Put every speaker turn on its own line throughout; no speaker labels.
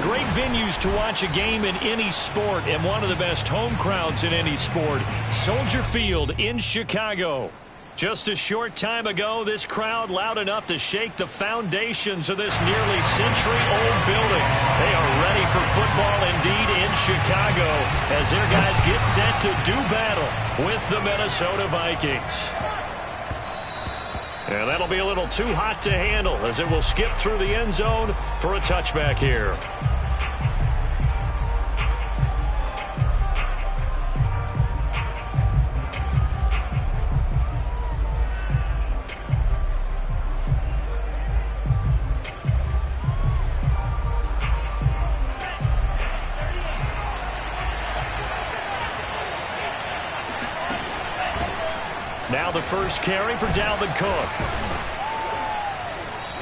great venues to watch a game in any sport, and one of the best home crowds in any sport, Soldier Field in Chicago. Just a short time ago, this crowd loud enough to shake the foundations of this nearly century-old building. They are ready for football indeed in Chicago as their guys get set to do battle with the Minnesota Vikings. And that'll be a little too hot to handle as it will skip through the end zone for a touchback here. Now the first carry for Dalvin Cook.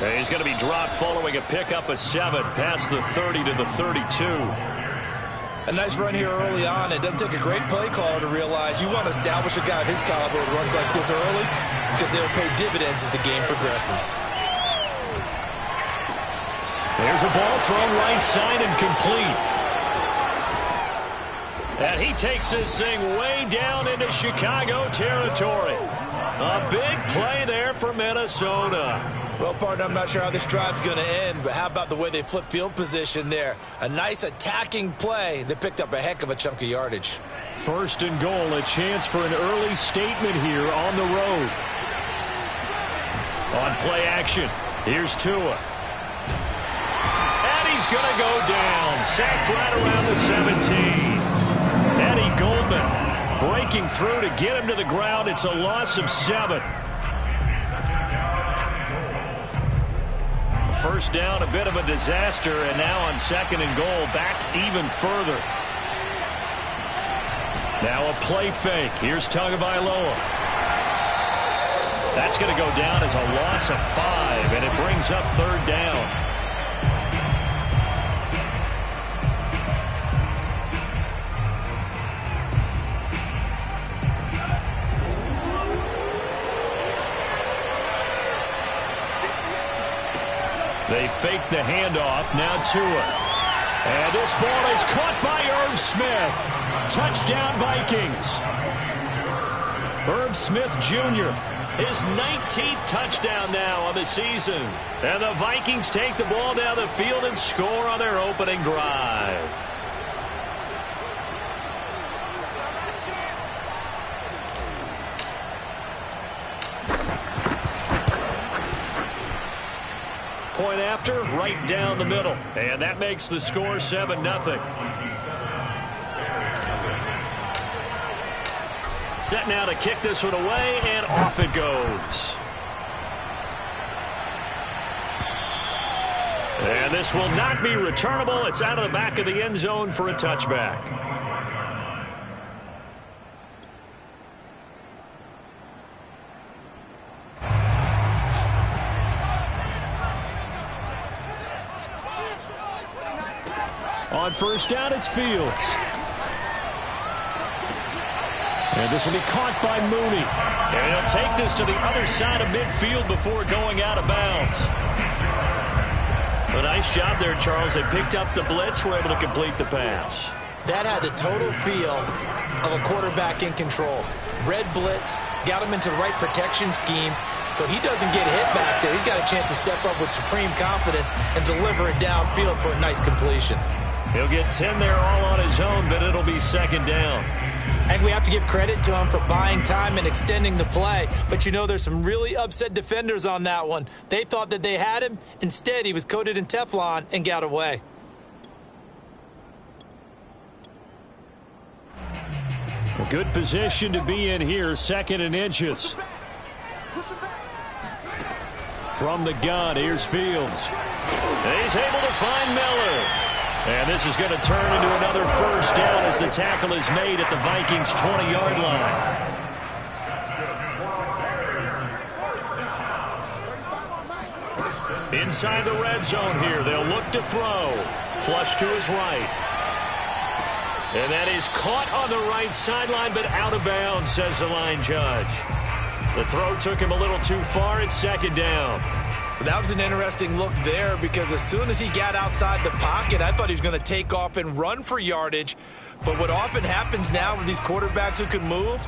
And he's going to be dropped following a pickup of 7 past the 30 to the 32.
A nice run here early on. It doesn't take a great play caller to realize you want to establish a guy of his caliber who runs like this early because they'll pay dividends as the game progresses.
There's a ball thrown right side and complete. And he takes this thing way down into Chicago territory. A big play there for Minnesota.
Well, partner, I'm not sure how this drive's going to end, but how about the way they flip field position there? A nice attacking play that picked up a heck of a chunk of yardage.
First and goal, a chance for an early statement here on the road. On play action, here's Tua. And he's going to go down. Sacked right around the 17. Eddie Goldman breaking through to get him to the ground. It's a loss of 7. First down, a bit of a disaster, and now on second and goal, back even further. Now a play fake. Here's Tagovailoa. That's going to go down as a loss of 5, and it brings up third down. They fake the handoff. Now Tua. And this ball is caught by Irv Smith. Touchdown, Vikings. Irv Smith Jr., his 19th touchdown now on the season. And the Vikings take the ball down the field and score on their opening drive. Point after, right down the middle. And that makes the score 7-0. Set now to kick this one away, and off it goes. And this will not be returnable. It's out of the back of the end zone for a touchback. On first down, it's Fields. And this will be caught by Mooney. And he'll take this to the other side of midfield before going out of bounds. A nice job there, Charles. They picked up the blitz, were able to complete the pass.
That had the total feel of a quarterback in control. Red blitz, got him into the right protection scheme, so he doesn't get hit back there. He's got a chance to step up with supreme confidence and deliver it downfield for a nice completion.
He'll get 10 there all on his own, but it'll be second down.
I think we have to give credit to him for buying time and extending the play. But, you know, there's some really upset defenders on that one. They thought that they had him. Instead, he was coated in Teflon and got away.
A good position to be in here, second and inches. From the gun, here's Fields. And he's able to find Miller. And this is going to turn into another first down as the tackle is made at the Vikings' 20-yard line. Inside the red zone here, they'll look to throw. Flush to his right. And that is caught on the right sideline, but out of bounds, says the line judge. The throw took him a little too far. It's second down.
That was an interesting look there because as soon as he got outside the pocket, I thought he was going to take off and run for yardage. But what often happens now with these quarterbacks who can move,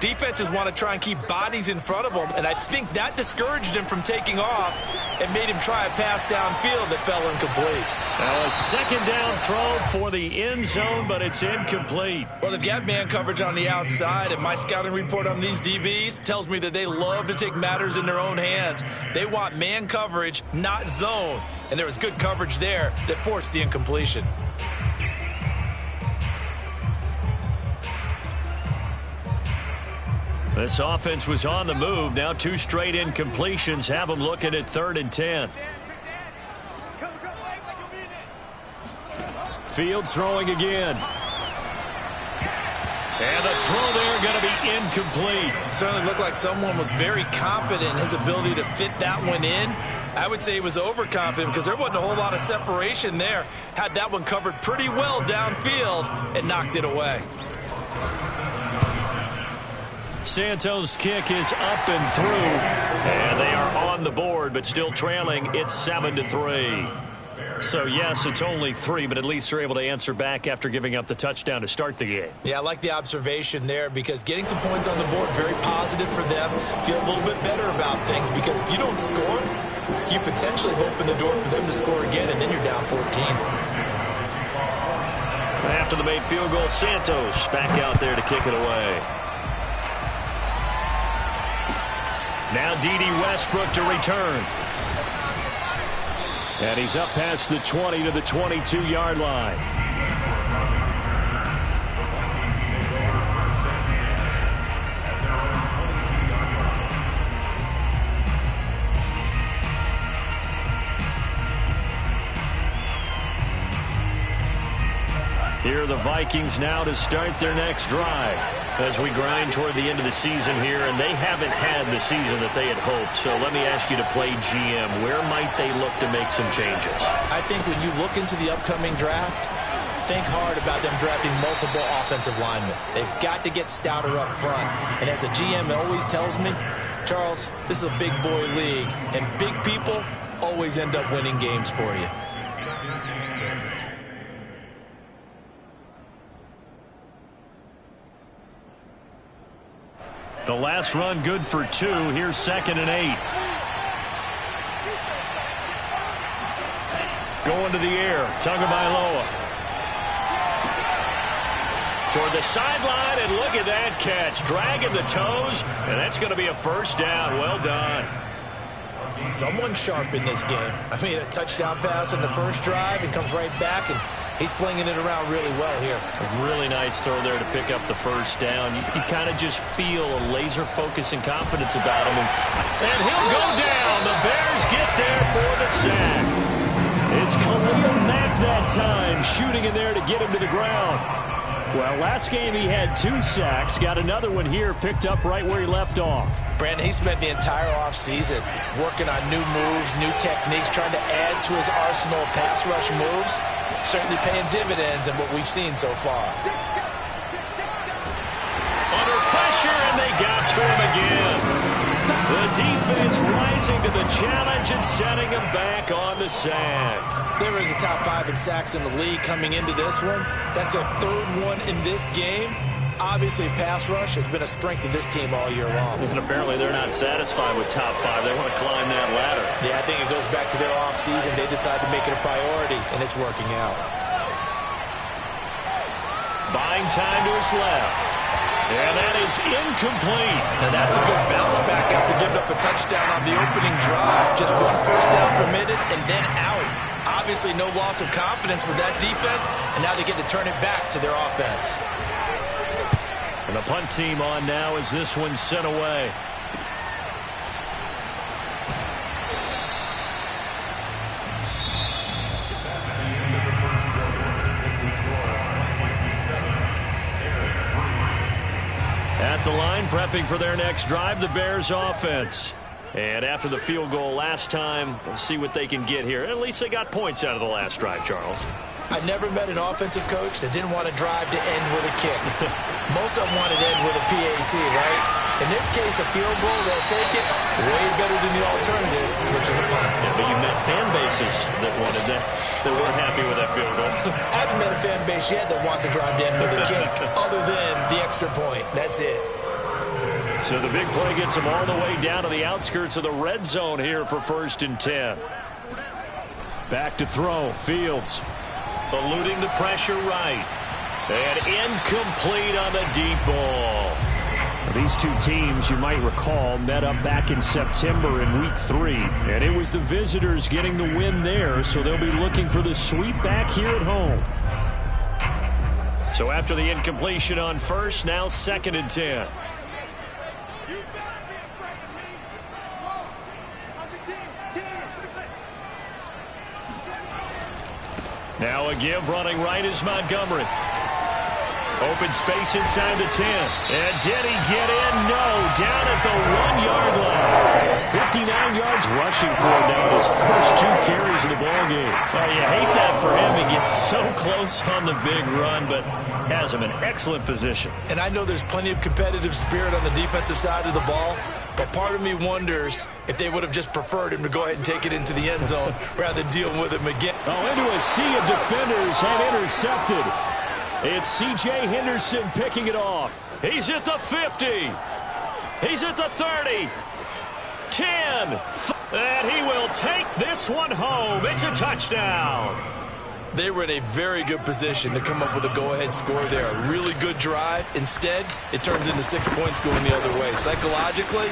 defenses want to try and keep bodies in front of them, and I think that discouraged him from taking off and made him try a pass downfield that fell incomplete.
Now a second down throw for the end zone, but it's incomplete.
Well, they've got man coverage on the outside, and my scouting report on these DBs tells me that they love to take matters in their own hands. They want man coverage, not zone, and there was good coverage there that forced the incompletion.
This offense was on the move. Now 2 straight incompletions have them looking at 3rd and 10. Fields throwing again. And the throw there going to be incomplete.
Certainly looked like someone was very confident in his ability to fit that one in. I would say he was overconfident because there wasn't a whole lot of separation there. Had that one covered pretty well downfield and knocked it away.
Santos' kick is up and through, and they are on the board, but still trailing. It's 7-3. So, yes, it's only 3, but at least they're able to answer back after giving up the touchdown to start the game.
Yeah, I like the observation there because getting some points on the board, very positive for them. Feel a little bit better about things because if you don't score, you potentially have opened the door for them to score again, and then you're down 14.
After the made field goal, Santos back out there to kick it away. Now D.D. Westbrook to return. And he's up past the 20 to the 22-yard line. Here are the Vikings now to start their next drive as we grind toward the end of the season here, and they haven't had the season that they had hoped. So let me ask you to play GM. Where might they look to make some changes?
I think when you look into the upcoming draft, think hard about them drafting multiple offensive linemen. They've got to get stouter up front. And as a GM always tells me, Charles, this is a big boy league, and big people always end up winning games for you.
The last run good for 2. Here's 2nd and 8. Going to the air. Tagovailoa. Toward the sideline, and look at that catch. Dragging the toes, and that's going to be a first down. Well done.
Someone sharp in this game. I mean, a touchdown pass in the first drive and comes right back, and he's flinging it around really well here.
A really nice throw there to pick up the first down. You kind of just feel a laser focus and confidence about him. And he'll go down. The Bears get there for the sack. It's Khalil Mack that time, shooting in there to get him to the ground. Well, last game he had 2 sacks. Got another one here, picked up right where he left off.
Brandon, he spent the entire offseason working on new moves, new techniques, trying to add to his arsenal of pass rush moves. Certainly paying dividends in what we've seen so far.
Under pressure, and they got to him again. The defense rising to the challenge and setting him back on the sack.
They were in the top 5 in sacks in the league coming into this one. That's their 3rd one in this game. Obviously, pass rush has been a strength of this team all year long.
And apparently they're not satisfied with top 5. They want to climb that ladder.
Yeah, I think it goes back to their offseason. They decided to make it a priority, and it's working out.
Buying time to his left. And that is incomplete.
Now that's a good bounce back after giving up a touchdown on the opening drive. Just 1 first down permitted and then out. Obviously no loss of confidence with that defense, and now they get to turn it back to their offense.
And the punt team on now as this one's sent away. At the line, prepping for their next drive, the Bears offense. And after the field goal last time, we'll see what they can get here. At least they got points out of the last drive, Charles.
I never met an offensive coach that didn't want to drive to end with a kick. Most of them wanted to end with a PAT, right? In this case, a field goal, they'll take it way better than the alternative, which is a punt.
Yeah, but you met fan bases that wanted that weren't happy with that field goal.
I haven't met a fan base yet that wants to drive in with a kick other than the extra point. That's it.
So the big play gets them all the way down to the outskirts of the red zone here for 1st and 10. Back to throw. Fields eluding the pressure right. And incomplete on the deep ball. These two teams, you might recall, met up back in September in Week 3. And it was the visitors getting the win there, so they'll be looking for the sweep back here at home. So after the incompletion on first, now 2nd and 10. Now a give running right is Montgomery. Open space inside the 10. And did he get in? No. Down at the 1-yard line. 59 yards rushing for him now his first 2 carries of the ballgame. Well, you hate that for him. He gets so close on the big run, but has him in excellent position.
And I know there's plenty of competitive spirit on the defensive side of the ball, but part of me wonders if they would have just preferred him to go ahead and take it into the end zone rather than deal with him again.
Oh, into a sea of defenders and intercepted. It's C.J. Henderson picking it off. He's at the 50. He's at the 30. 10. And he will take this one home. It's a touchdown.
They were in a very good position to come up with a go-ahead score there. A really good drive. Instead, it turns into 6 points going the other way. Psychologically,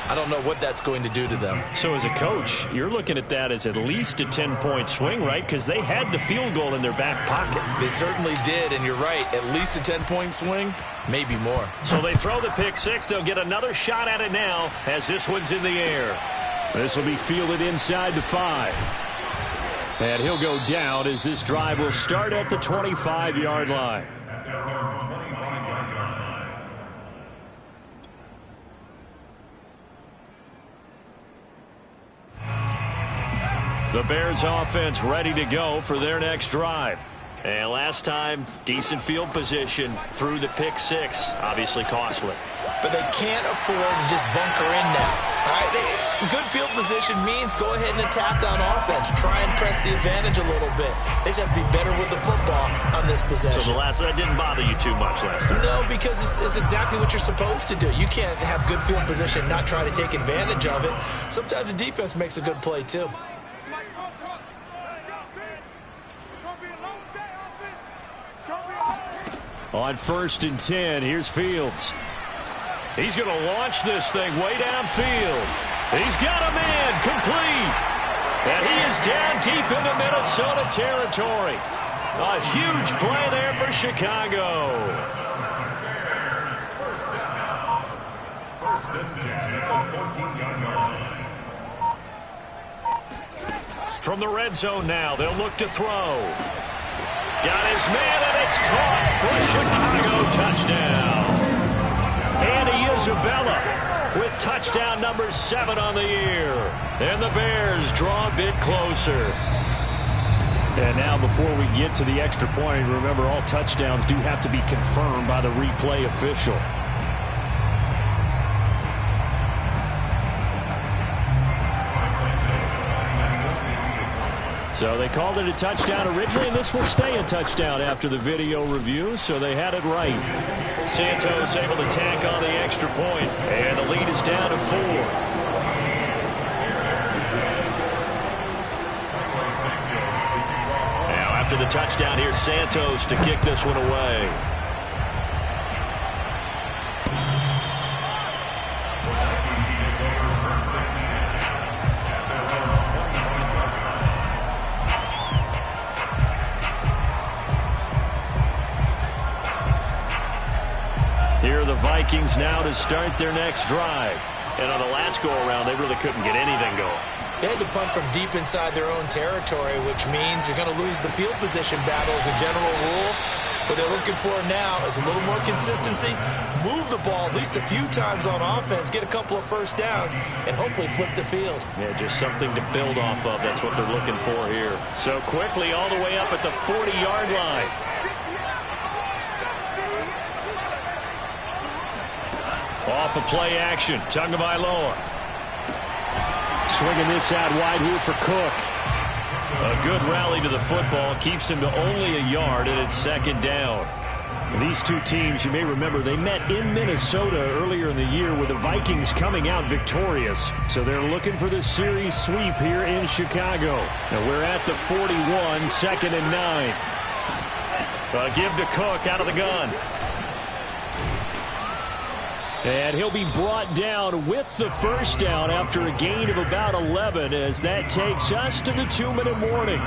I don't know what that's going to do to them.
So as a coach, you're looking at that as at least a 10-point swing, right? Because they had the field goal in their back pocket.
They certainly did, and you're right. At least a 10-point swing, maybe more.
So they throw the pick six. They'll get another shot at it now as this one's in the air. This will be fielded inside the 5. And he'll go down as this drive will start at the 25-yard line. The Bears offense ready to go for their next drive. And last time, decent field position through the pick six. Obviously costly.
But they can't afford to just bunker in now. All right? Good field position means go ahead and attack on offense. Try and press the advantage a little bit. They just have to be better with the football on this possession.
So that didn't bother you too much last time?
No, because it's exactly what you're supposed to do. You can't have good field position and not try to take advantage of it. Sometimes the defense makes a good play, too.
On 1st and 10, here's Fields. He's going to launch this thing way downfield. He's got a man complete. And he is down deep into Minnesota territory. A huge play there for Chicago. From the red zone now, they'll look to throw. Got his man, and it's caught for a Chicago touchdown. Andy Isabella with touchdown number 7 on the year. And the Bears draw a bit closer. And now before we get to the extra point, remember all touchdowns do have to be confirmed by the replay official. So they called it a touchdown originally, and this will stay a touchdown after the video review, so they had it right. Santos able to tack on the extra point, and the lead is down to 4. Now after the touchdown, here's Santos to kick this one away. Here are the Vikings now to start their next drive. And on the last go-around, they really couldn't get anything going.
They had to punt from deep inside their own territory, which means you're going to lose the field position battle as a general rule. What they're looking for now is a little more consistency, move the ball at least a few times on offense, get a couple of first downs, and hopefully flip the field.
Yeah, just something to build off of. That's what they're looking for here. So quickly all the way up at the 40-yard line. Off of play action. Tagovailoa. Swinging this out wide here for Cook. A good rally to the football. Keeps him to only a yard, and it's second down. These two teams, you may remember, they met in Minnesota earlier in the year with the Vikings coming out victorious. So they're looking for this series sweep here in Chicago. Now we're at the 41, second and 9. Give to Cook out of the gun. And he'll be brought down with the first down after a gain of about 11 as that takes us to the 2-minute warning.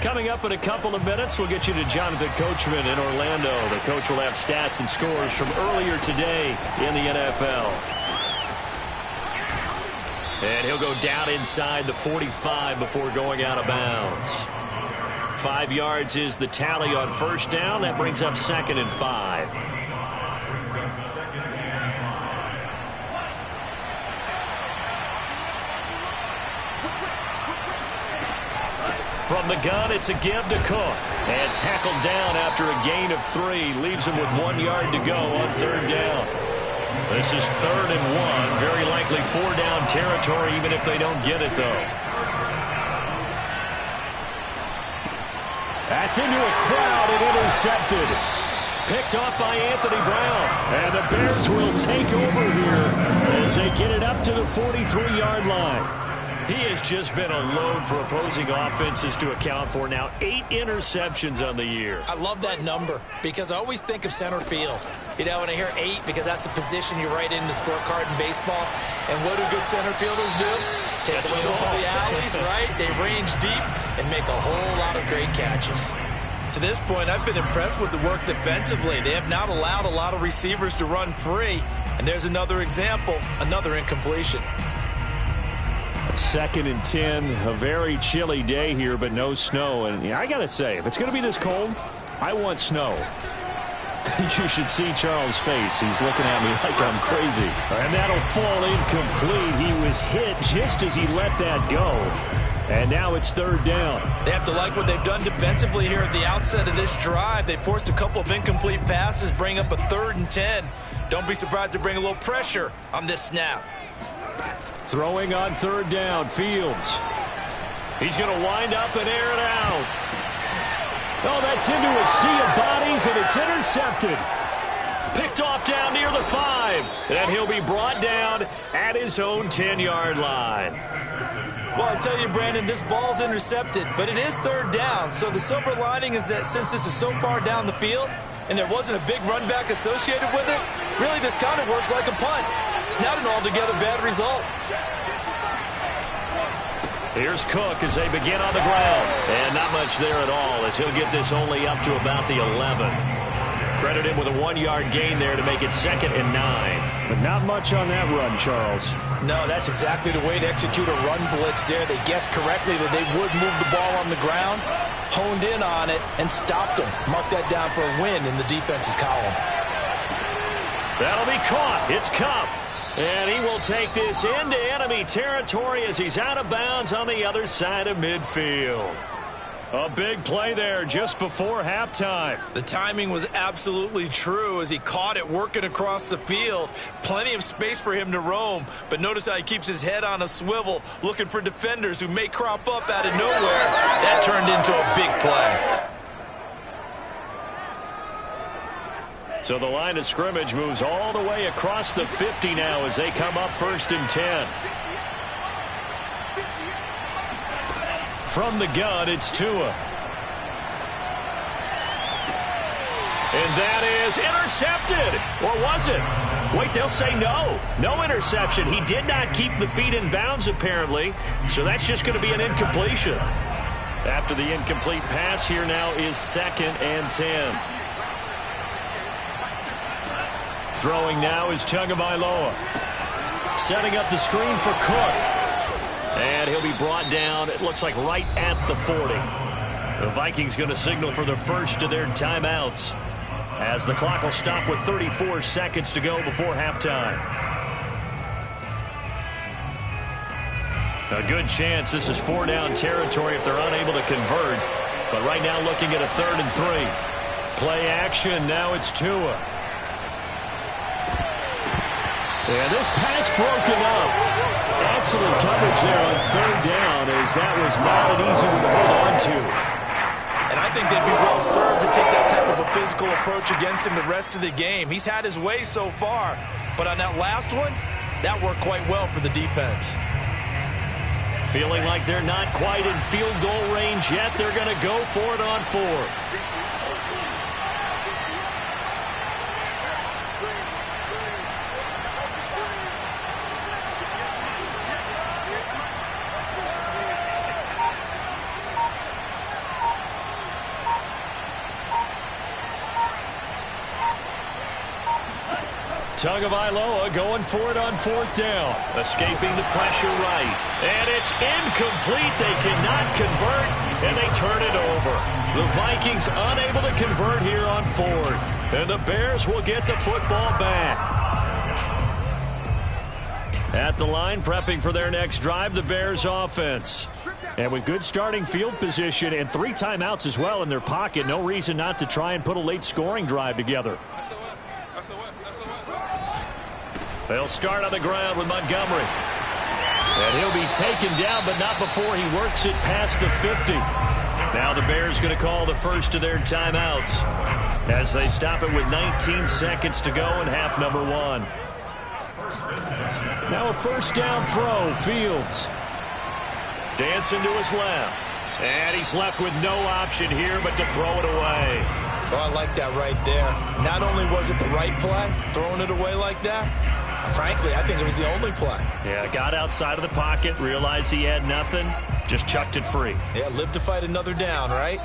Coming up in a couple of minutes, we'll get you to Jonathan Coachman in Orlando. The coach will have stats and scores from earlier today in the NFL. And he'll go down inside the 45 before going out of bounds. 5 yards is the tally on first down. That brings up second and 5. From the gun, it's a give to Cook. And tackled down after a gain of 3. Leaves him with 1 yard to go on third down. This is third and 1. Very likely 4-down territory, even if they don't get it, though. That's into a crowd and intercepted. Picked off by Anthony Brown. And the Bears will take over here as they get it up to the 43-yard line. He has just been a load for opposing offenses to account for. Now 8 interceptions on the year.
I love that number because I always think of center field. You know, when I hear 8, because that's the position you write in the scorecard in baseball. And what do good center fielders do? Take away all the alleys, right? They range deep and make a whole lot of great catches. To this point, I've been impressed with the work defensively. They have not allowed a lot of receivers to run free. And there's another example, another incompletion.
Second and 10, a very chilly day here, but no snow. And I got to say, if it's going to be this cold, I want snow. You should see Charles' face. He's looking at me like I'm crazy. And that'll fall incomplete. He was hit just as he let that go. And now it's third down.
They have to like what they've done defensively here at the outset of this drive. They forced a couple of incomplete passes, bring up a 3rd and 10. Don't be surprised to bring a little pressure on this snap.
Throwing on third down, Fields. He's going to wind up and air it out. Oh, that's into a sea of bodies, and it's intercepted. Picked off down near the 5. And he'll be brought down at his own 10-yard line.
Well, I tell you, Brandon, this ball's intercepted, but it is third down. So the silver lining is that since this is so far down the field and there wasn't a big run back associated with it, really this kind of works like a punt. It's not an altogether bad result.
Here's Cook as they begin on the ground. And not much there at all as he'll get this only up to about the 11. Credit him with a 1-yard gain there to make it second and 9. But not much on that run, Charles.
No, that's exactly the way to execute a run blitz there. They guessed correctly that they would move the ball on the ground, honed in on it, and stopped them. Mark that down for a win in the defense's column.
That'll be caught. It's Kupp. And he will take this into enemy territory as he's out of bounds on the other side of midfield. A big play there just before halftime.
The timing was absolutely true as he caught it working across the field. Plenty of space for him to roam, but notice how he keeps his head on a swivel, looking for defenders who may crop up out of nowhere. That turned into a big play.
So the line of scrimmage moves all the way across the 50 now as they come up 1st and 10. From the gun, it's Tua. And that is intercepted. Or was it? Wait, they'll say no. No interception. He did not keep the feet in bounds, apparently. So that's just going to be an incompletion. After the incomplete pass, here now is 2nd and 10. Throwing now is Tagovailoa. Setting up the screen for Cook. And he'll be brought down, it looks like right at the 40. The Vikings going to signal for the first of their timeouts as the clock will stop with 34 seconds to go before halftime. A good chance this is 4-down territory if they're unable to convert. But right now looking at a 3rd and 3. Play action. Now it's Tua. And this pass broken up. Excellent coverage there on 3rd down, as that was not an easy one to hold on to.
And I think they'd be well served to take that type of a physical approach against him the rest of the game. He's had his way so far, but on that last one, that worked quite well for the defense.
Feeling like they're not quite in field goal range yet. They're going to go for it on 4th. Tagovailoa going for it on 4th down. Escaping the pressure right. And it's incomplete. They cannot convert, and they turn it over. The Vikings unable to convert here on 4th. And the Bears will get the football back. At the line, prepping for their next drive, the Bears offense. And with good starting field position and 3 timeouts as well in their pocket, no reason not to try and put a late scoring drive together. They'll start on the ground with Montgomery. And he'll be taken down, but not before he works it past the 50. Now the Bears going to call the first of their timeouts as they stop it with 19 seconds to go in half number 1. Now a 1st down throw. Fields. Dancing to his left. And he's left with no option here but to throw it away.
Oh, I like that right there. Not only was it the right play, throwing it away like that, frankly, I think it was the only play.
Yeah, got outside of the pocket, realized he had nothing, just chucked it free.
Yeah, live to fight another down, right?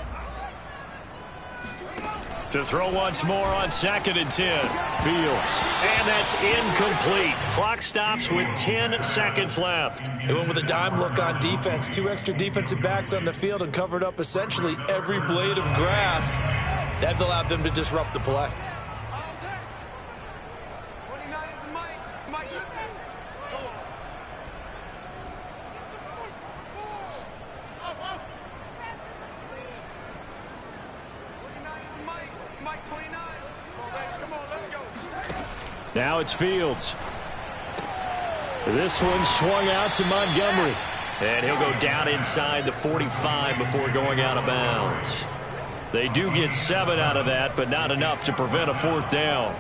To throw once more on 2nd and 10. Fields. And that's incomplete. Clock stops with 10 seconds left.
They went with a dime look on defense. 2 extra defensive backs on the field and covered up essentially every blade of grass. That allowed them to disrupt the play.
Now it's Fields. This one swung out to Montgomery. And he'll go down inside the 45 before going out of bounds. They do get 7 out of that, but not enough to prevent a 4th down.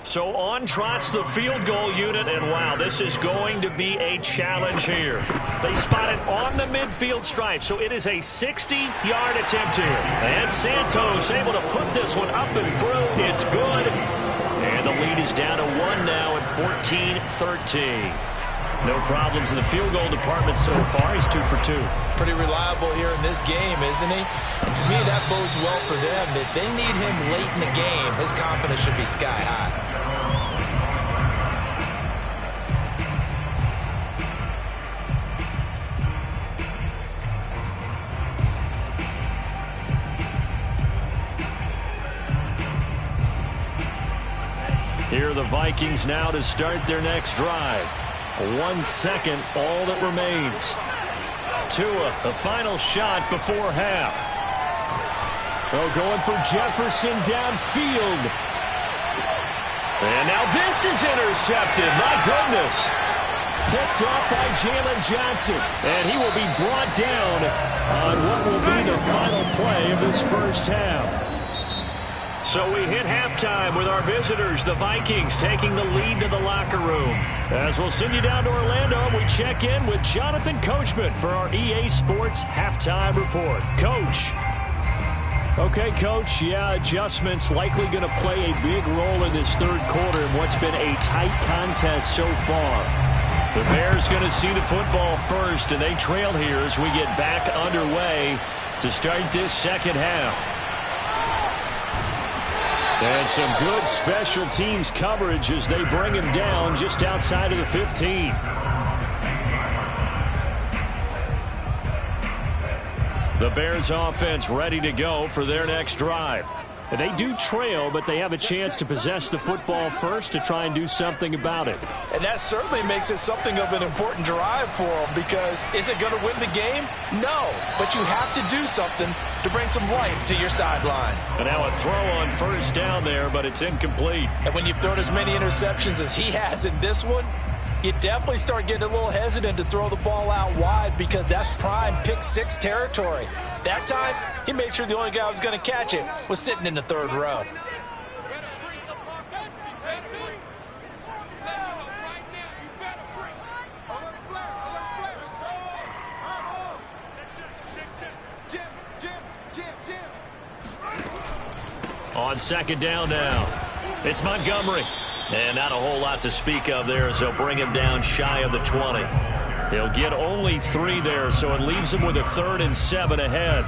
So on trots the field goal unit, and wow, this is going to be a challenge here. They spot it on the midfield stripe, so it is a 60-yard attempt here. And Santos able to put this one up and through. It's good. And the lead is down to 1 now at 14-13. No problems in the field goal department so far. He's 2 for 2.
Pretty reliable here in this game, isn't he? And to me, that bodes well for them. If they need him late in the game, his confidence should be sky high.
Here are the Vikings now to start their next drive. 1 second, all that remains. Tua, the final shot before half. Oh, going for Jefferson downfield. And now this is intercepted. My goodness. Picked up by Jalen Johnson. And he will be brought down on what will be the final play of this first half. So we hit halftime with our visitors, the Vikings, taking the lead to the locker room. As we'll send you down to Orlando, we check in with Jonathan Coachman for our EA Sports Halftime Report. Coach. Okay, Coach, yeah, adjustments likely going to play a big role in this third quarter in what's been a tight contest so far. The Bears going to see the football first, and they trail here as we get back underway to start this second half. And some good special teams coverage as they bring him down just outside of the 15. The Bears offense ready to go for their next drive. They do trail, but they have a chance to possess the football first to try and do something about it.
And that certainly makes it something of an important drive for them, because is it going to win the game? No, but you have to do something to bring some life to your sideline.
And now a throw on first down there, but it's incomplete.
And when you've thrown as many interceptions as he has in this one, you definitely start getting a little hesitant to throw the ball out wide, because that's prime pick six territory. That time, he made sure the only guy who was going to catch it was sitting in the third row.
On second down now, it's Montgomery. And not a whole lot to speak of there, as they'll bring him down shy of the 20. He'll get only 3 there, so it leaves him with a 3rd and 7 ahead.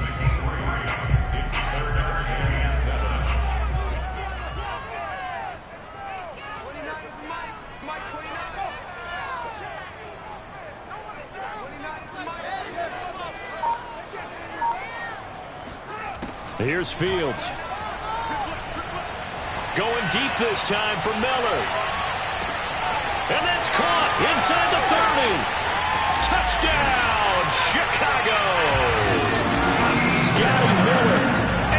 Here's Fields. Going deep this time for Miller. And that's caught inside the 30. Touchdown, Chicago. Scotty Miller,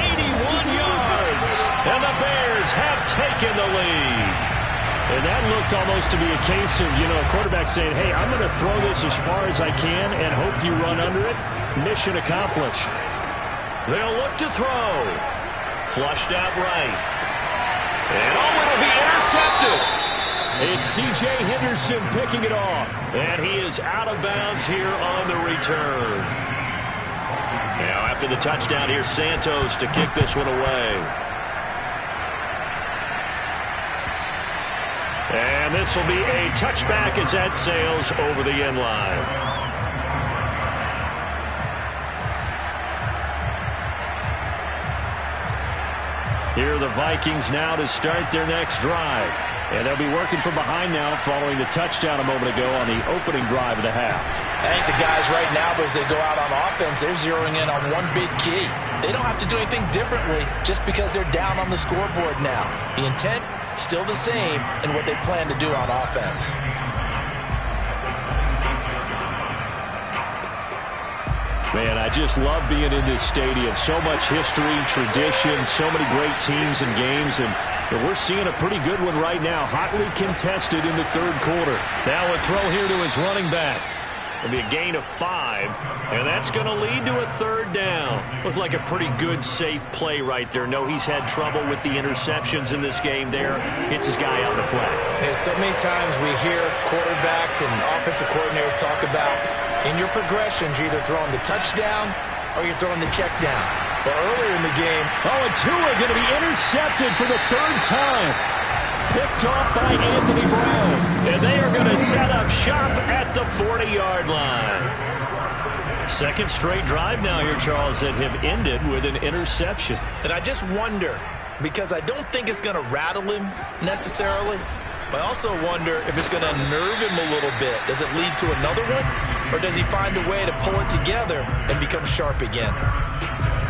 81 yards. And the Bears have taken the lead. And that looked almost to be a case of, a quarterback saying, hey, I'm going to throw this as far as I can and hope you run under it. Mission accomplished. They'll look to throw. Flushed out right. And it'll be intercepted. It's C.J. Henderson picking it off. And he is out of bounds here on the return. Now after the touchdown, here's Santos to kick this one away. And this will be a touchback as that sails over the end line. Here are the Vikings now to start their next drive. And they'll be working from behind now following the touchdown a moment ago on the opening drive of the half.
I think the guys right now, as they go out on offense, they're zeroing in on one big key. They don't have to do anything differently just because they're down on the scoreboard now. The intent, still the same in what they plan to do on offense.
Man, I just love being in this stadium. So much history, tradition, so many great teams and games, and we're seeing a pretty good one right now. Hotly contested in the third quarter. Now a throw here to his running back. It'll be a gain of 5, and that's going to lead to a 3rd down. Looked like a pretty good, safe play right there. No, he's had trouble with the interceptions in this game there. Hits his guy out the flat.
Yeah, so many times we hear quarterbacks and offensive coordinators talk about, in your progressions, you're either throwing the touchdown or you're throwing the check down. But earlier in the game...
and Tua going to be intercepted for the 3rd time. Picked off by Anthony Brown. And they are going to set up shop at the 40-yard line. Second straight drive now here, Charles, that have ended with an interception.
And I just wonder, because I don't think it's going to rattle him necessarily, but I also wonder if it's going to unnerve him a little bit. Does it lead to another one? Or does he find a way to pull it together and become sharp again?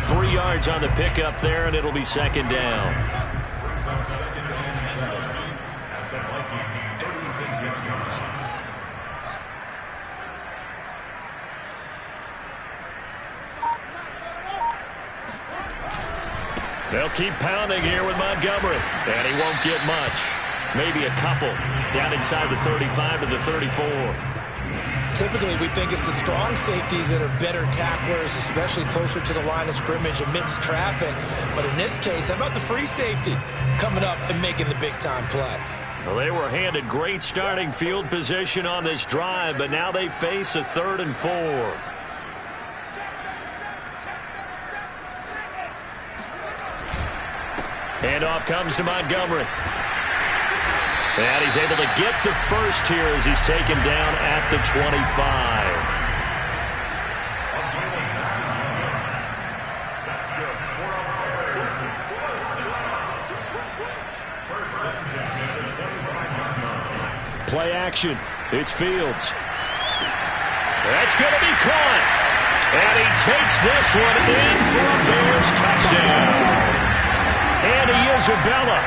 3 yards on the pickup there, and it'll be 2nd down. They'll keep pounding here with Montgomery, and he won't get much. Maybe a couple. Down inside the 35 to the 34.
Typically, we think it's the strong safeties that are better tacklers, especially closer to the line of scrimmage amidst traffic. But in this case, how about the free safety coming up and making the big-time play?
Well, they were handed great starting field position on this drive, but now they face a 3rd and 4. Handoff comes to Montgomery. And he's able to get the first here as he's taken down at the 25. Play action. It's Fields. That's going to be caught. And he takes this one in for a Bears touchdown. Isabella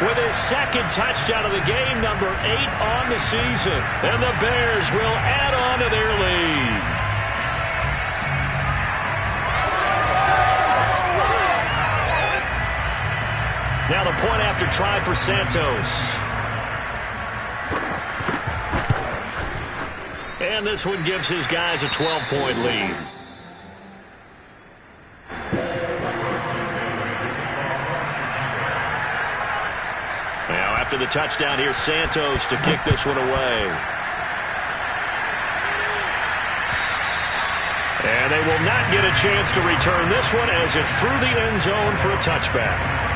with his second touchdown of the game, number 8 on the season. And the Bears will add on to their lead. Now the point after try for Santos. And this one gives his guys a 12-point lead. Now after the touchdown, here's Santos to kick this one away. And they will not get a chance to return this one as it's through the end zone for a touchback.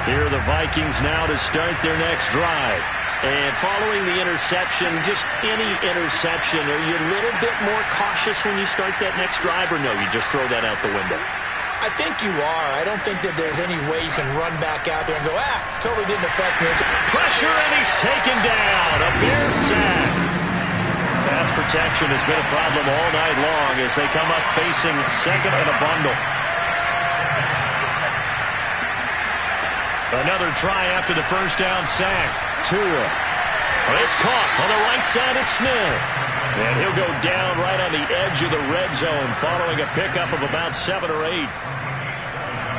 Here are the Vikings now to start their next drive. And following the interception, just any interception, are you a little bit more cautious when you start that next drive, or no, you just throw that out the window?
I think you are. I don't think that there's any way you can run back out there and go, totally didn't affect me.
Pressure, and he's taken down. A Bears sack. Pass protection has been a problem all night long as they come up facing second and a bundle. Another try after the first down sack. Tua. It's caught on the right side at Smith. And he'll go down right on the edge of the red zone following a pickup of about 7 or 8.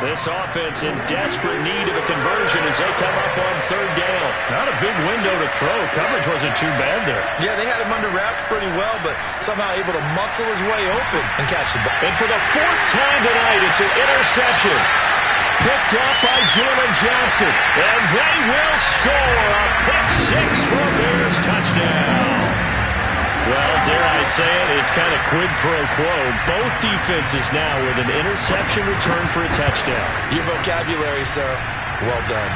This offense in desperate need of a conversion as they come up on third down. Not a big window to throw. Coverage wasn't too bad there.
Yeah, they had him under wraps pretty well, but somehow able to muscle his way open and catch the ball.
And for the 4th time tonight, it's an interception. Picked up by Jalen Johnson. And they will score a pick-6 for a Bears touchdown. Well, dare I say it, it's kind of quid pro quo. Both defenses now with an interception return for a touchdown.
Your vocabulary, sir. Well done.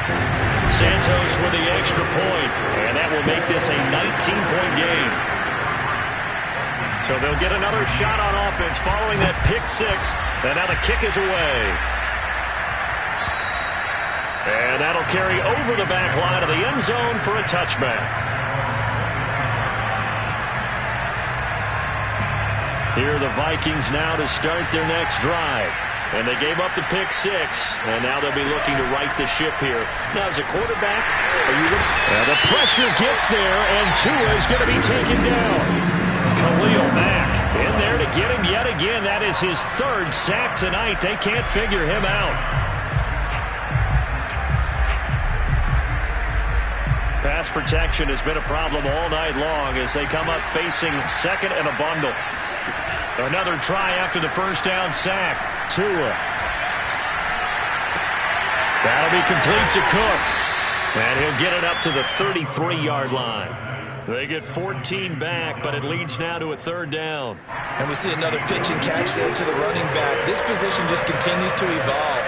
Santos with the extra point, and that will make this a 19-point game. So they'll get another shot on offense following that pick-6, and now the kick is away. And that'll carry over the back line of the end zone for a touchback. Here are the Vikings now to start their next drive. And they gave up the pick-6, and now they'll be looking to right the ship here. Now, as a quarterback, the pressure gets there, and Tua is going to be taken down. Khalil Mack in there to get him yet again. That is his 3rd sack tonight. They can't figure him out. Pass protection has been a problem all night long as they come up facing second and a bundle. Another try after the first down sack. Tua. That'll be complete to Cook. And he'll get it up to the 33-yard line. They get 14 back, but it leads now to a 3rd down.
And we see another pitch and catch there to the running back. This position just continues to evolve.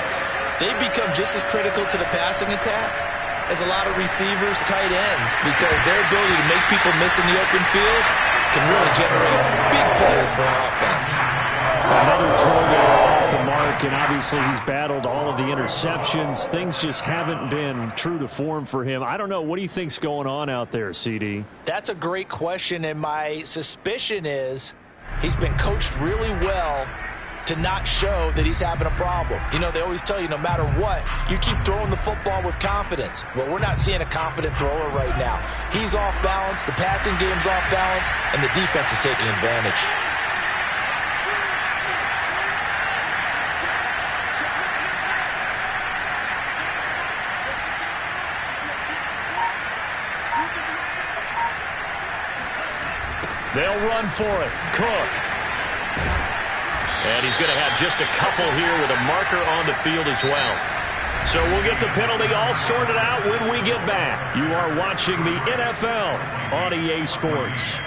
They become just as critical to the passing attack as a lot of receivers, tight ends, because their ability to make people miss in the open field can really generate big plays for an offense.
Another throw there off the mark, and obviously he's battled all of the interceptions. Things just haven't been true to form for him. I don't know. What do you think's going on out there, CD?
That's a great question, and my suspicion is he's been coached really well to not show that he's having a problem. You know, they always tell you no matter what, you keep throwing the football with confidence. Well, we're not seeing a confident thrower right now. He's off balance, the passing game's off balance, and the defense is taking advantage.
They'll run for it. Cook. And he's going to have just a couple here with a marker on the field as well. So we'll get the penalty all sorted out when we get back. You are watching the NFL on EA Sports.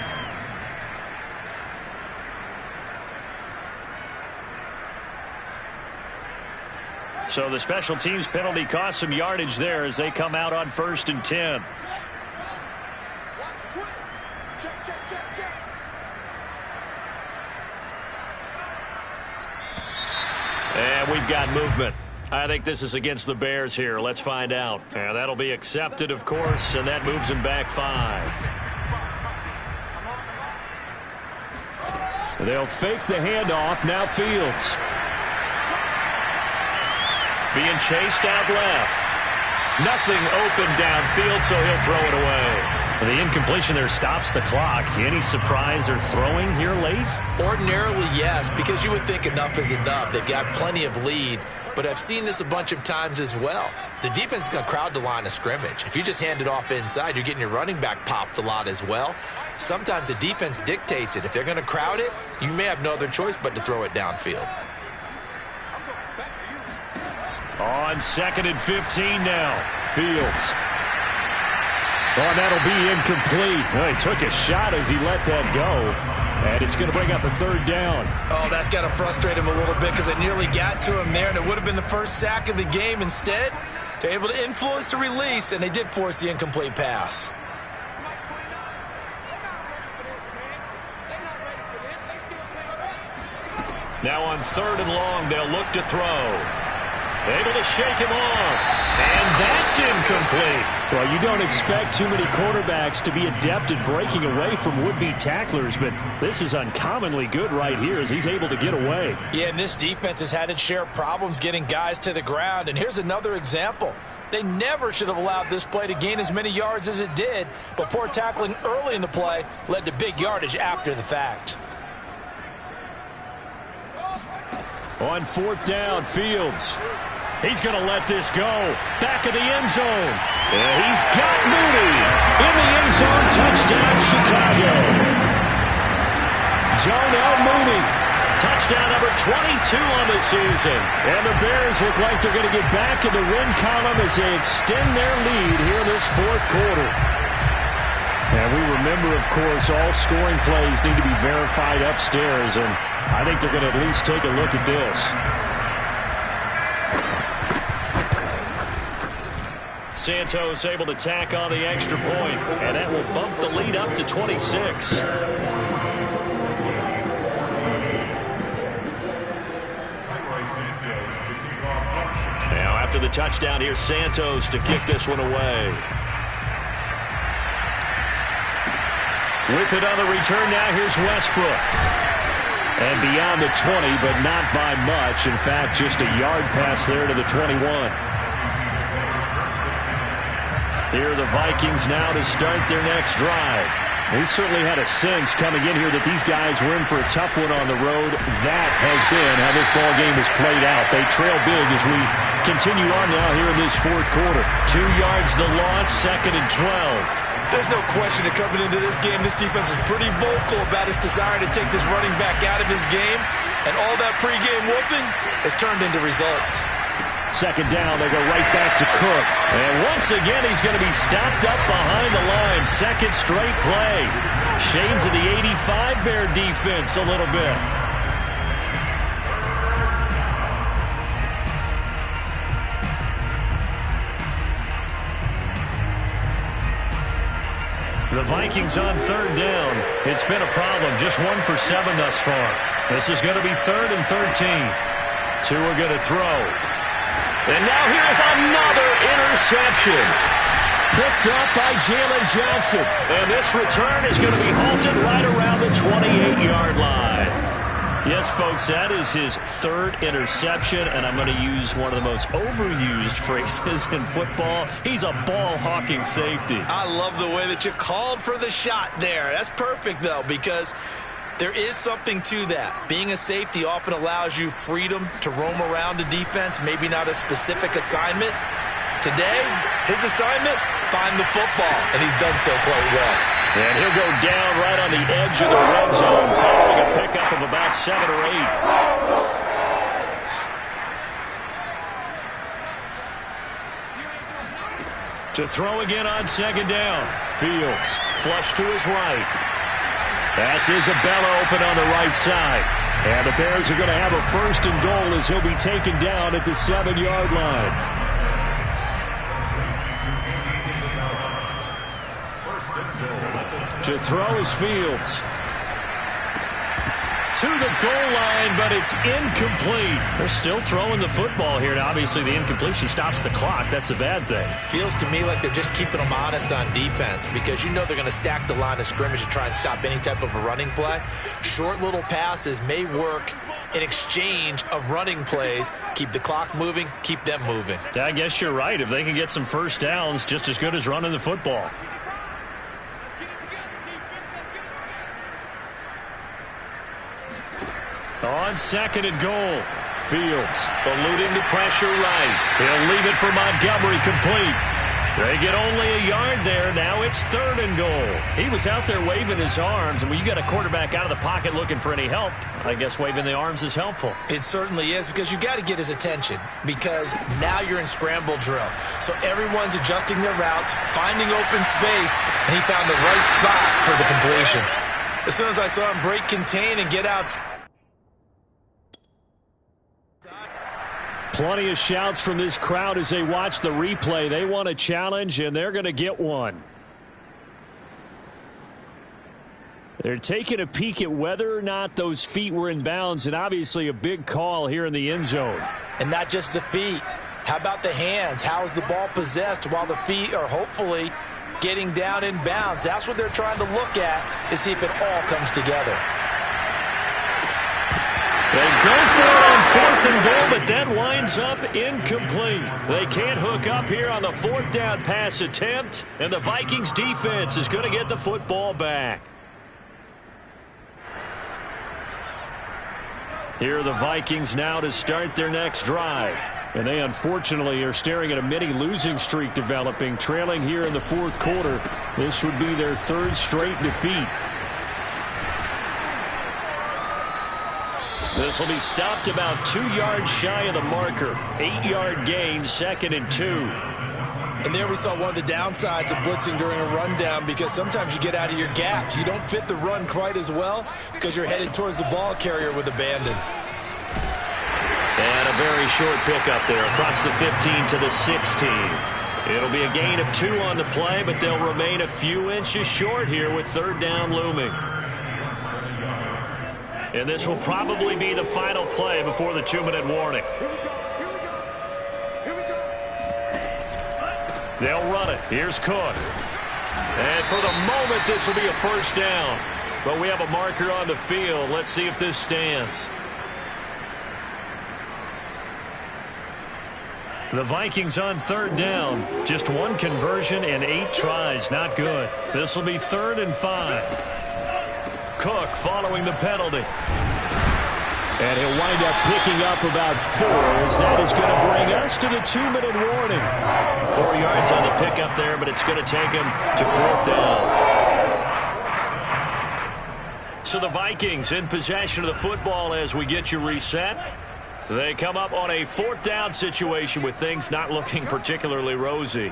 So the special teams penalty cost some yardage there as they come out on 1st and 10. And we've got movement. I think this is against the Bears here. Let's find out. And that'll be accepted, of course, and that moves him back 5. They'll fake the handoff. Now Fields. Being chased out left. Nothing open downfield, so he'll throw it away. The incompletion there stops the clock. Any surprise they're throwing here late?
Ordinarily, yes, because you would think enough is enough. They've got plenty of lead, but I've seen this a bunch of times as well. The defense is going to crowd the line of scrimmage. If you just hand it off inside, you're getting your running back popped a lot as well. Sometimes the defense dictates it. If they're going to crowd it, you may have no other choice but to throw it downfield.
On 2nd and 15 now. Fields. Oh, that'll be incomplete. Well, he took a shot as he let that go. And it's going to bring up a 3rd down.
Oh, that's got to frustrate him a little bit because it nearly got to him there, and it would have been the first sack of the game. Instead, they're able to influence the release, and they did force the incomplete pass.
Now on 3rd and long, they'll look to throw. Able to shake him off. And that's incomplete.
Well, you don't expect too many quarterbacks to be adept at breaking away from would-be tacklers, but this is uncommonly good right here as he's able to get away.
Yeah, and this defense has had its share of problems getting guys to the ground. And here's another example. They never should have allowed this play to gain as many yards as it did, but poor tackling early in the play led to big yardage after the fact.
On 4th down, Fields. He's going to let this go. Back of the end zone. And he's got Mooney. In the end zone, touchdown, Chicago. Darnell Mooney. Touchdown number 22 on the season. And the Bears look like they're going to get back in the win column as they extend their lead here in this 4th quarter. And we remember, of course, all scoring plays need to be verified upstairs, and I think they're going to at least take a look at this. Santos able to tack on the extra point, and that will bump the lead up to 26. Now after the touchdown, here's Santos to kick this one away. With it on the return now, here's Westbrook. And beyond the 20, but not by much. In fact, just a yard pass there to the 21. Here are the Vikings now to start their next drive. We certainly had a sense coming in here that these guys were in for a tough one on the road. That has been how this ball game has played out. They trail big as we continue on now here in this 4th quarter. 2 yards the loss, 2nd and 12.
There's no question that coming into this game, this defense is pretty vocal about its desire to take this running back out of his game. And all that pregame whooping has turned into results.
2nd down, they go right back to Cook. And once again, he's going to be stopped up behind the line. 2nd straight play. Shades of the 85 Bear defense a little bit. The Vikings on 3rd down. It's been a problem. Just 1 for 7 thus far. This is going to be 3rd and 13. 2 are going to throw. And now here's another interception. Picked up by Jalen Johnson. And this return is going to be halted right around the 28-yard line. Yes, folks, that is his 3rd interception, and I'm going to use one of the most overused phrases in football. He's a ball-hawking safety.
I love the way that you called for the shot there. That's perfect, though, because there is something to that. Being a safety often allows you freedom to roam around the defense, maybe not a specific assignment. Today, his assignment, find the football, and he's done so quite well.
And he'll go down right on the edge of the red zone, following a pickup of about 7 or 8. To throw again on 2nd down. Fields, flush to his right. That's Isabella open on the right side. And the Bears are going to have a 1st and goal as he'll be taken down at the 7-yard line. To throw is Fields. to the goal line, but it's incomplete. They're still throwing the football here, and obviously the incompletion stops the clock. That's the bad thing.
Feels to me like they're just keeping them honest on defense because you know they're going to stack the line of scrimmage and try and stop any type of a running play. Short little passes may work in exchange of running plays. Keep the clock moving, keep them moving.
I guess you're right. If they can get some first downs, just as good as running the football. On second and goal, Fields eluding the pressure right. He'll leave it for Montgomery complete. They get only a yard there. Now it's third and goal. He was out there waving his arms, and when you got a quarterback out of the pocket looking for any help, I guess waving the arms is helpful.
It certainly is because you got to get his attention because now you're in scramble drill. So everyone's adjusting their routes, finding open space, and he found the right spot for the completion. As soon as I saw him break contain and get out.
Plenty of shouts from this crowd as they watch the replay. They want a challenge, and they're going to get one. They're taking a peek at whether or not those feet were in bounds, and obviously a big call here in the end zone.
And not just the feet. How about the hands? How is the ball possessed while the feet are hopefully getting down in bounds? That's what they're trying to look at to see if it all comes together.
They go for it on fourth and goal, but that winds up incomplete. They can't hook up here on the fourth down pass attempt, and the Vikings defense is going to get the football back. Here are the Vikings now to start their next drive.
And they unfortunately are staring at a mini losing streak developing, trailing here in the fourth quarter. This would be their third straight defeat.
This will be stopped about 2 yards shy of the marker. 8-yard gain, second and 2.
And there we saw one of the downsides of blitzing during a rundown because sometimes you get out of your gaps. You don't fit the run quite as well because you're headed towards the ball carrier with abandon.
And a very short pickup there across the 15 to the 16. It'll be a gain of 2 on the play, but they'll remain a few inches short here with third down looming. And this will probably be the final play before the 2-minute warning. They'll run it. Here's Cook. And for the moment, this will be a first down. But we have a marker on the field. Let's see if this stands. The Vikings on third down. Just 1 conversion and 8 tries. Not good. This will be 3rd and 5. Cook following the penalty.
And he'll wind up picking up about 4 as that is going to bring us to the 2-minute warning.
4 yards on the pickup there, but it's going to take him to 4th down. So the Vikings in possession of the football as we get you reset. They come up on a 4th down situation with things not looking particularly rosy.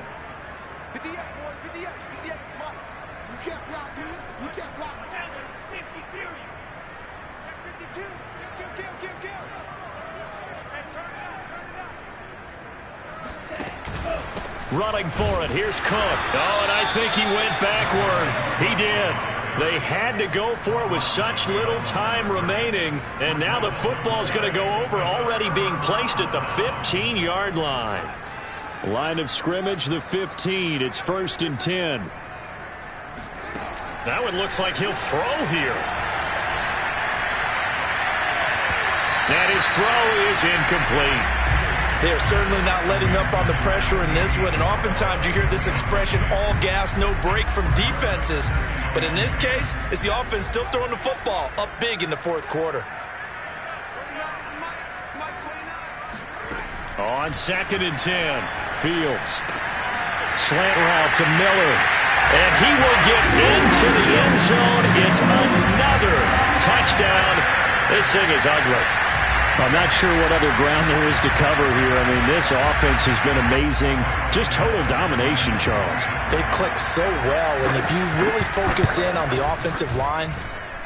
Running for it. Here's Cook. Oh, and I think he went backward. He did. They had to go for it with such little time remaining. And now the football's going to go over, already being placed at the 15-yard line.
Line of scrimmage, the 15. It's 1st and 10.
That one looks like he'll throw here. And his throw is incomplete.
They are certainly not letting up on the pressure in this one, and oftentimes you hear this expression, all gas, no break from defenses. But in this case, it's the offense still throwing the football up big in the 4th quarter.
On 2nd and 10, Fields. Slant route to Miller.
And he will get into the end zone. It's another touchdown. This thing is ugly.
I'm not sure what other ground there is to cover here. I mean, this offense has been amazing. Just total domination, Charles.
They've clicked so well, and if you really focus in on the offensive line,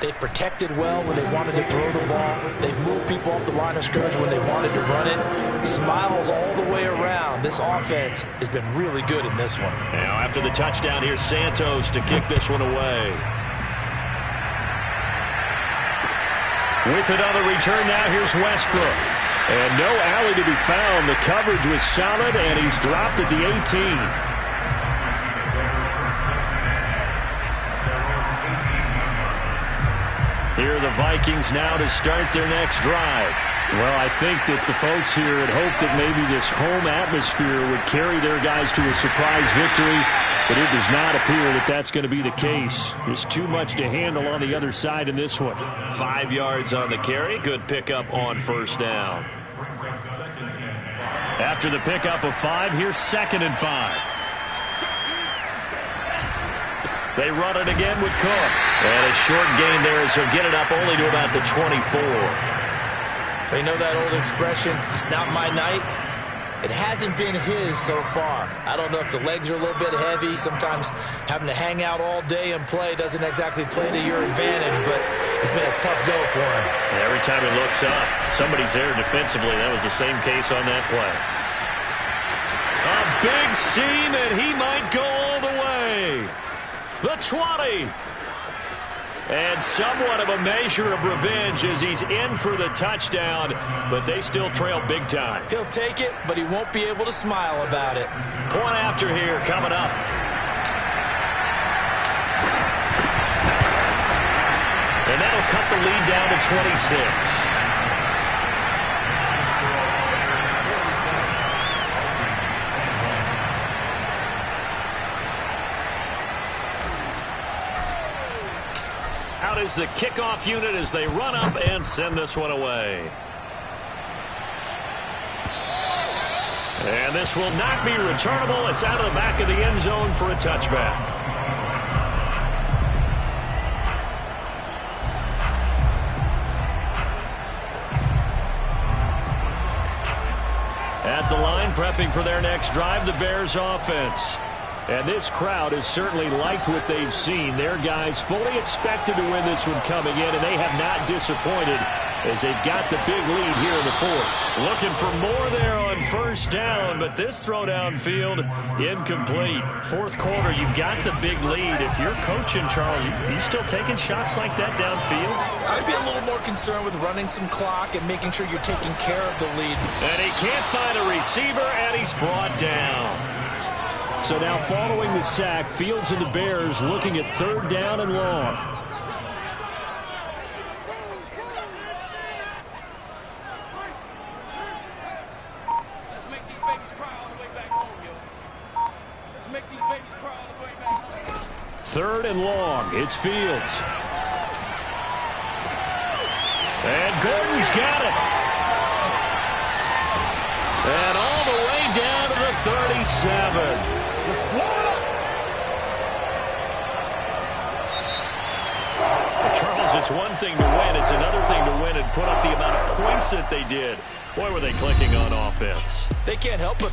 they've protected well when they wanted to throw the ball. They've moved people off the line of scrimmage when they wanted to run it. Smiles all the way around. This offense has been really good in this one.
Now, after the touchdown, here's Santos to kick this one away. With it on the return now, here's Westbrook.
And no alley to be found. The coverage was solid, and he's dropped at the 18.
Here are the Vikings now to start their next drive.
Well, I think that the folks here had hoped that maybe this home atmosphere would carry their guys to a surprise victory, but it does not appear that that's going to be the case. There's too much to handle on the other side in this one.
5 yards on the carry. Good pickup on first down. After the pickup of 5, here's 2nd and 5. They run it again with Cook. And a short gain there as he'll get it up only to about the 24.
You know that old expression, it's not my night? It hasn't been his so far. I don't know if the legs are a little bit heavy. Sometimes having to hang out all day and play doesn't exactly play to your advantage, but it's been a tough go for him.
Every time he looks up, somebody's there defensively. That was the same case on that play. A big seam, and he might go all the way. The 20. And somewhat of a measure of revenge as he's in for the touchdown, but they still trail big time.
He'll take it, but he won't be able to smile about it.
Point after here coming up. And that'll cut the lead down to 26. Out is the kickoff unit as they run up and send this one away. And this will not be returnable. It's out of the back of the end zone for a touchback. At the line, prepping for their next drive, the Bears offense. And this crowd has certainly liked what they've seen. Their guys fully expected to win this one coming in, and they have not disappointed as they've got the big lead here in the 4th. Looking for more there on first down, but this throw downfield incomplete. 4th quarter, you've got the big lead. If you're coaching, Charles, you still taking shots like that downfield?
I'd be a little more concerned with running some clock and making sure you're taking care of the lead.
And he can't find a receiver, and he's brought down.
So now following the sack, Fields and the Bears looking at 3rd down and long.
Let's make these babies cry all the way back home, yo. Let's make these babies cry all the way back home.
3rd and long. It's Fields.
And Gordon's got it. And all the way down to the 37. Charles, it's one thing to win. It's another thing to win and put up the amount of points that they did. Boy, were they clicking on offense.
They can't help but